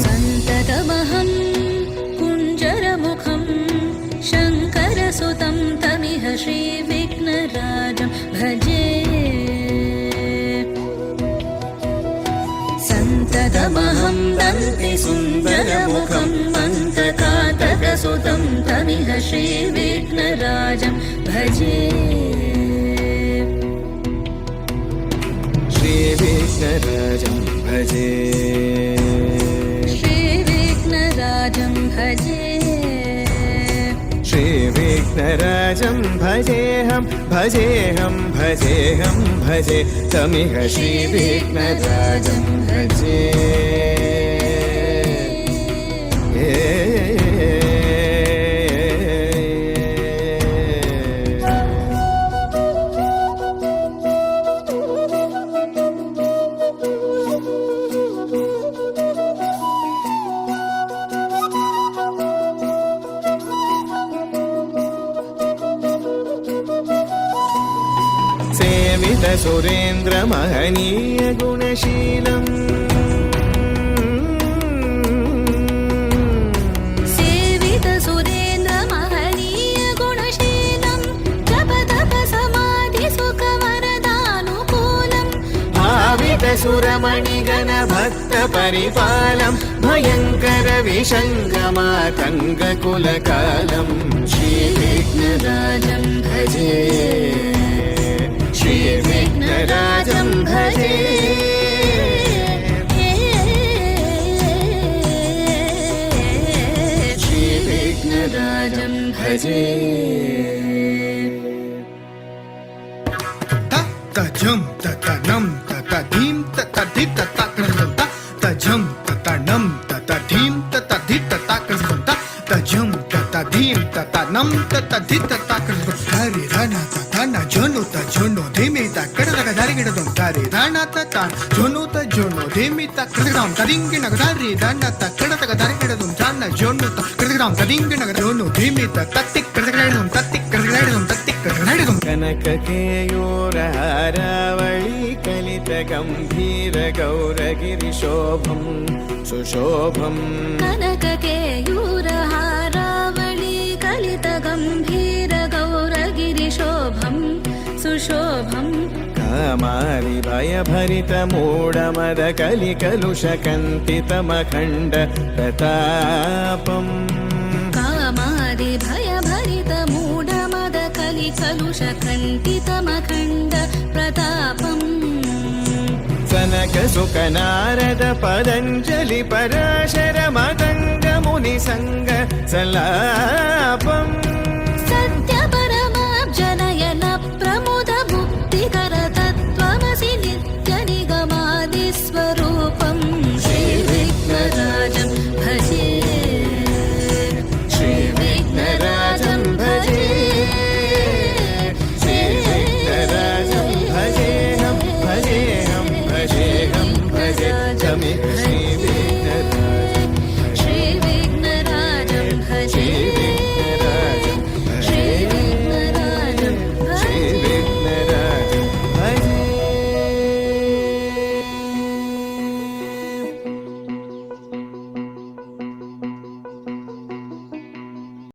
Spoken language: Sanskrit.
सन्ततमहं कुञ्जरमुखं शङ्करसुतं तमिह श्रीविघ्नराजं भजे। सन्ततमहं दन्तिसुन्दरमुखं मन्तकातकसुतं तमिह श्रीविघ्नराजं भजे। श्रीविघ्नराजं भजे, श्रीविघ्नराजं भजे, श्रीविघ्नराजं भजेऽहं भजेऽहं भजेऽहं भजे तमिह श्रीविघ्नराजं भजे। सेवित सुरेन्द्र महनीय गुणशीलम्, सेवित सुरेन्द्र महनीय गुणशीलं जप तप समाधि सुख वरदानुकूलम्, भावित सुरमणिगण भक्त परिपालं भयङ्कर विशङ्गमातङ्ग कुलकालम् श्रीविघ्नराजं भजे, श्रीविघ्नराजं भजे। श्रीविघ्नराजं भजे। तजं ततनं ततधीं ततधि तताकृतं तजं ततनं ततधीं ततधि तताकृतं तजं ततधीं ततनं ततधि तताकृतं हरि धन ततन जोनु तजोनु धीमि तकडतक धरिगिडदं हरि धन ततन जोनु तजोनु धीमि तकडतम तदिंगिनग हरि धन तकडतक धरिगिडदं धन जोनु तकडतम तदिंगिनग जोनु धीमि तत्तिकडतकडदं तत्तिकडतकडदं तत्तिकडतकडदं कनक केयूरहारावळी कलित गंभीर गौरगिरिशोभं सुशोभं, कनक केयूरहारावळी कलित गंभीर गौरगिरिशोभं सुशोभं, कामारि भयभरित मूढमद कलिकलुष कन्तितमखण्ड प्रतापम्, कामादि भयभरित मूढमद कलिकलुष कण्टितमखण्ड प्रतापम्, सनक सुख नारद पतञ्जलि पराशर मतङ्ग मुनिसङ्ग सल्लापम्,